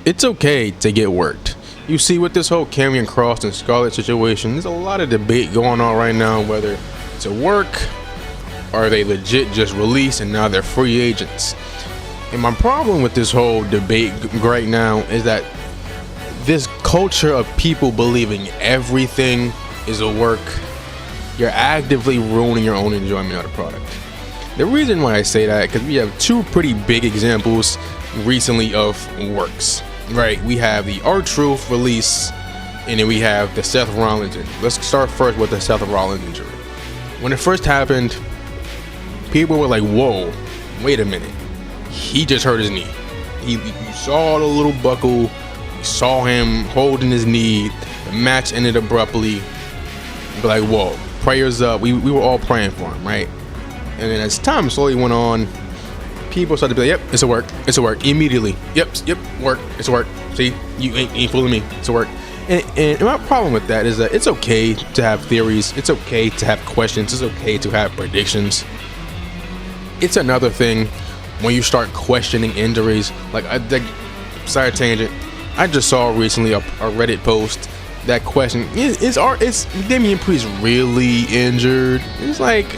It's okay to get worked. You see, with this whole Karrion Kross and Scarlett situation, there's a lot of debate going on right now whether it's a work or they legit just released and now they're free agents. And my problem with this whole debate right now is that this culture of people believing everything is a work, you're actively ruining your own enjoyment of the product. The reason why I say that, because we have two pretty big examples recently of works, right? We have the R-Truth release, and then we have the Seth Rollins injury. Let's start first with the Seth Rollins injury. When it first happened, people were like, whoa, wait a minute. He just hurt his knee. You saw the little buckle, you saw him holding his knee, the match ended abruptly. Be like, whoa, prayers up. We were all praying for him, right? And then as time slowly went on, people started to be like, yep, it's a work, immediately. Yep, work, it's a work. See, you ain't fooling me, it's a work. And my problem with that is that it's okay to have theories, it's okay to have questions, it's okay to have predictions. It's another thing when you start questioning injuries. Like, side tangent, I just saw recently a Reddit post that question, is Damian Priest really injured? It's like,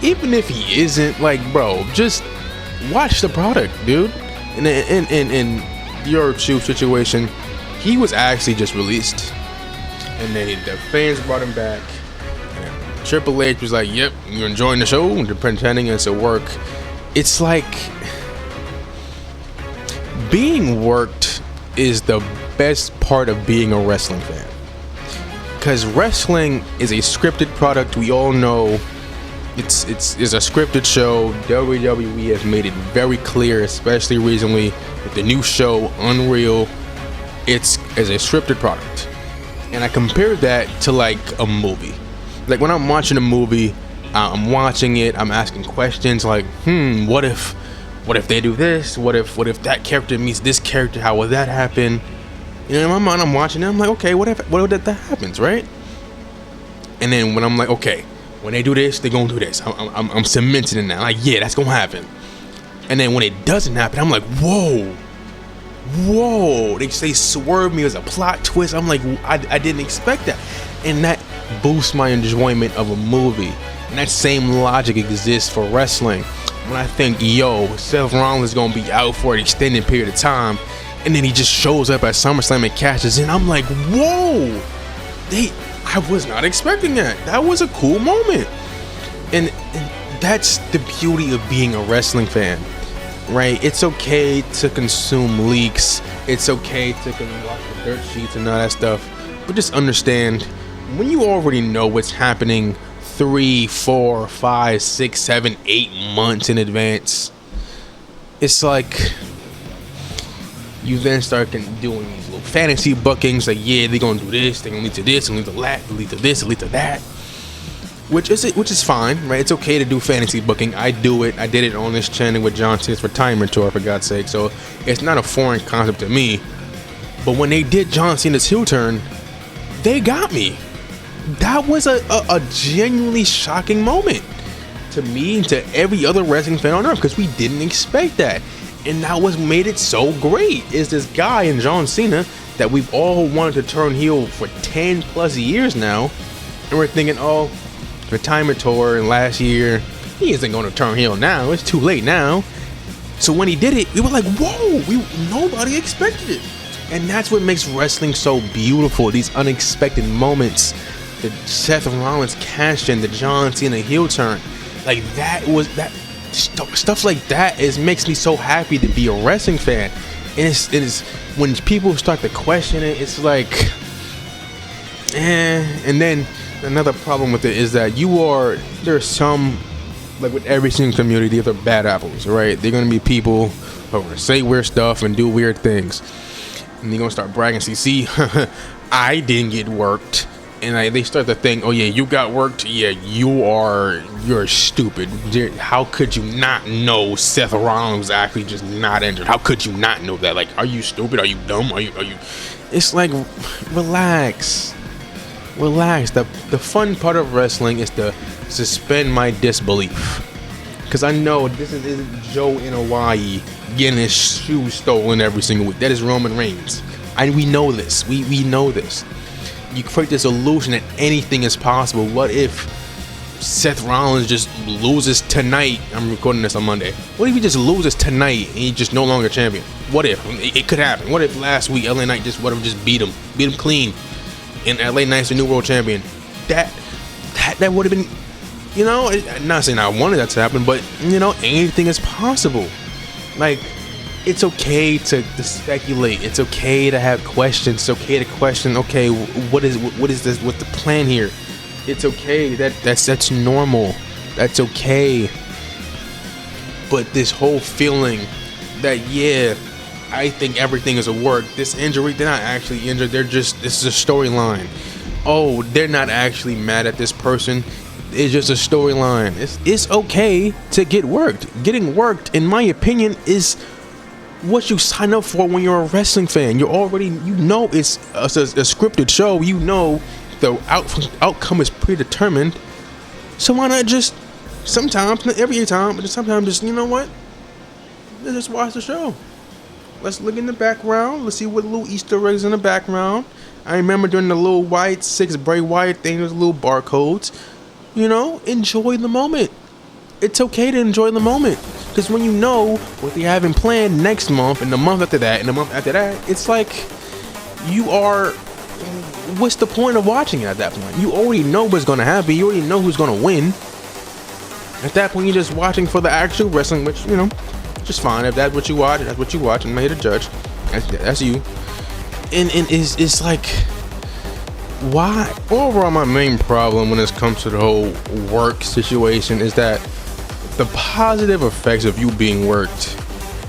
even if he isn't, like, bro, just watch the product, dude. And in your Truth situation, he was actually just released, and then the fans brought him back. And Triple H was like, yep, you're enjoying the show, and they're pretending it's a work. It's like, being worked is the best part of being a wrestling fan, because wrestling is a scripted product. We all know it's a scripted show. WWE has made it very clear, especially recently with the new show Unreal. It's as a scripted product, and I compare that to like a movie. Like, when I'm watching a movie, I'm watching it, I'm asking questions like, what if they do this? What if that character meets this character? How will that happen? You know, in my mind, I'm watching it, I'm like, okay, what if that happens, right? And then when I'm like, okay, when they do this, they're gonna do this. I'm cemented in that. Like, yeah, that's gonna happen. And then when it doesn't happen, I'm like, whoa. They swerve me as a plot twist. I'm like, I didn't expect that. And that boosts my enjoyment of a movie. And that same logic exists for wrestling. When I think, yo, Seth Rollins is gonna be out for an extended period of time, and then he just shows up at SummerSlam and cashes in, I'm like, whoa. I was not expecting that. That was a cool moment. And that's the beauty of being a wrestling fan, right? It's okay to consume leaks. It's okay to watch the dirt sheets and all that stuff. But just understand, when you already know what's happening 3, 4, 5, 6, 7, 8 months in advance, it's like you then start doing these little fantasy bookings, like, yeah, they're gonna do this, they're gonna lead to this, and lead to that, lead to this, lead to that, which is fine, right? It's okay to do fantasy booking. I do it. I did it on this channel with John Cena's retirement tour, for God's sake, so it's not a foreign concept to me. But when they did John Cena's heel turn, they got me. That was a genuinely shocking moment to me and to every other wrestling fan on earth, because we didn't expect that. And that was made it so great, is this guy in John Cena that we've all wanted to turn heel for 10 plus years now, and we're thinking, oh, retirement tour and last year, he isn't going to turn heel now, it's too late now. So when he did it, we were like, whoa, nobody expected it. And that's what makes wrestling so beautiful, these unexpected moments. The Seth Rollins cash in, the John Cena heel turn, like that stuff like that makes me so happy to be a wrestling fan. And it is when people start to question it, it's like, and then another problem with it is that there's some, like with every single community, they're bad apples, right? They're gonna be people who are gonna say weird stuff and do weird things, and they're gonna start bragging, see, I didn't get worked. And they start to think, oh yeah, you got worked. Yeah, you're stupid. How could you not know Seth Rollins was actually just not injured? How could you not know that? Like, are you stupid? Are you dumb? Are you? It's like, relax. The fun part of wrestling is to suspend my disbelief. Because I know this isn't Joe in Hawaii getting his shoes stolen every single week. That is Roman Reigns. And we know this. We know this. You create this illusion that anything is possible. What if Seth Rollins just loses tonight? I'm recording this on Monday. What if he just loses tonight and he's just no longer champion? What if? It could happen. What if last week LA Knight just beat him clean, and LA Knight's the new world champion? That would have been, you know, I'm not saying I wanted that to happen, but you know, anything is possible. Like, it's okay to speculate. It's okay to have questions. It's okay to question. Okay, what is this? What's the plan here? It's okay. That's normal. That's okay. But this whole feeling that, yeah, I think everything is a work. This injury, they're not actually injured. This is a storyline. Oh, they're not actually mad at this person. It's just a storyline. It's okay to get worked. Getting worked, in my opinion, is what you sign up for when you're a wrestling fan. You know it's a scripted show. You know the outcome is predetermined. So why not just sometimes, not every time, but sometimes just, you know what? Let's just watch the show. Let's look in the background. Let's see what little Easter eggs in the background. I remember during the little white 6 Bray Wyatt thing, there's little barcodes. You know, enjoy the moment. It's okay to enjoy the moment. Because when you know what they have in plan next month, and the month after that, and the month after that, it's like what's the point of watching it at that point? You already know what's going to happen. You already know who's going to win. At that point, you're just watching for the actual wrestling, which, you know, just fine. If that's what you watch, that's what you watch. I'm not here to judge. That's you. And it's like, why? Overall, my main problem when it comes to the whole work situation is that the positive effects of you being worked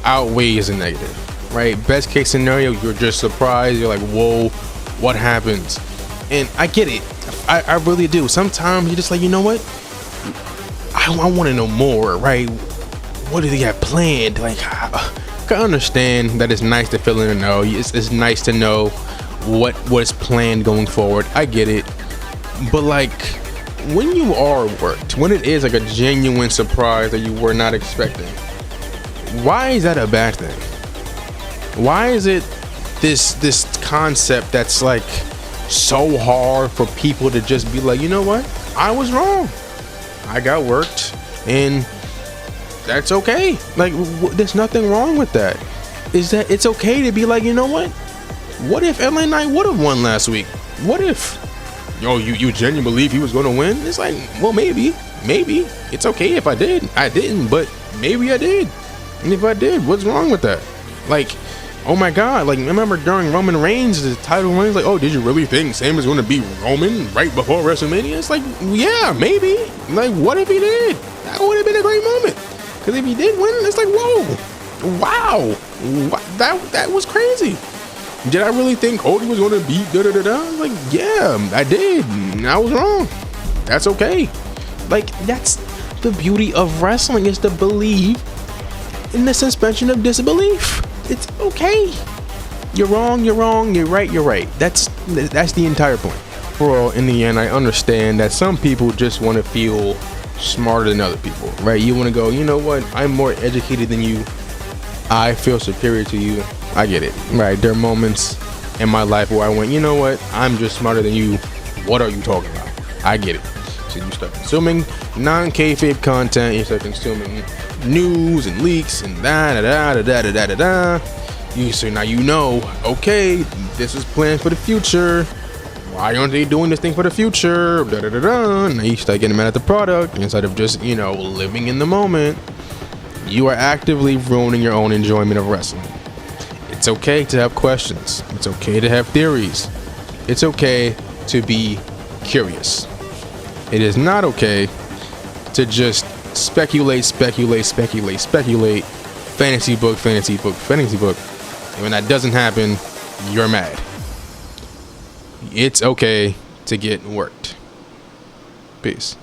outweighs the negative, right? Best case scenario, you're just surprised. You're like, whoa, what happens? And I get it. I really do. Sometimes you're just like, you know what? I want to know more, right? What do they have planned? Like, I can understand that it's nice to fill in and know. It's nice to know what's planned going forward. I get it. But like, when you are worked, when it is like a genuine surprise that you were not expecting, why is that a bad thing? Why is it this concept that's like so hard for people to just be like, you know what? I was wrong. I got worked, and that's okay. Like, there's nothing wrong with that. Is that it's okay to be like, you know what if LA Knight would have won last week? What if, you genuinely believe he was going to win? It's like, well, maybe it's okay if I did. I didn't, but maybe I did. And if I did, what's wrong with that? Like, oh my God, like, remember during Roman Reigns, the title reigns, like, oh, did you really think Sam was going to beat Roman right before WrestleMania? It's like, yeah, maybe. Like, what if he did? That would have been a great moment. Because if he did win, it's like, whoa, wow, that was crazy. Did I really think Cody was going to beat da-da-da-da? Like, yeah, I did. I was wrong. That's okay. Like, that's the beauty of wrestling, is to believe in the suspension of disbelief. It's okay. You're wrong, you're right, you're right. That's the entire point. Overall, in the end, I understand that some people just want to feel smarter than other people, right? You want to go, you know what? I'm more educated than you. I feel superior to you. I get it, right? There are moments in my life where I went, you know what? I'm just smarter than you. What are you talking about? I get it. So you start consuming non-kayfabe content. You start consuming news and leaks and da. So now you know, okay, this is planned for the future. Why aren't they doing this thing for the future? Now you start getting mad at the product instead of just, living in the moment. You are actively ruining your own enjoyment of wrestling. It's okay to have questions. It's okay to have theories. It's okay to be curious. It is not okay to just speculate, fantasy book. And when that doesn't happen, you're mad. It's okay to get worked. Peace.